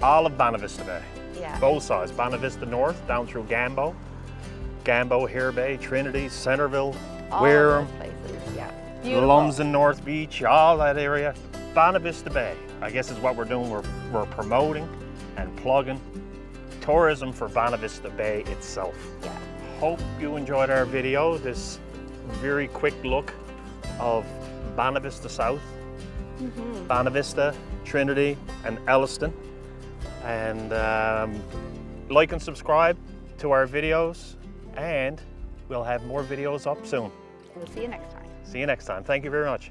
All of Bonavista Bay. Yeah. Both sides. Bonavista North down through Gambo, Hare Bay, Trinity, Centerville, Wareham, Lumsden North Beach, all that area. Bonavista Bay, I guess is what we're doing. We're promoting and plugging tourism for Bonavista Bay itself. Yeah. Hope you enjoyed our video, this very quick look of Bonavista South, Bonavista, Trinity, and Elliston. And like and subscribe to our videos, and we'll have more videos up soon. We'll see you next time. See you next time. Thank you very much.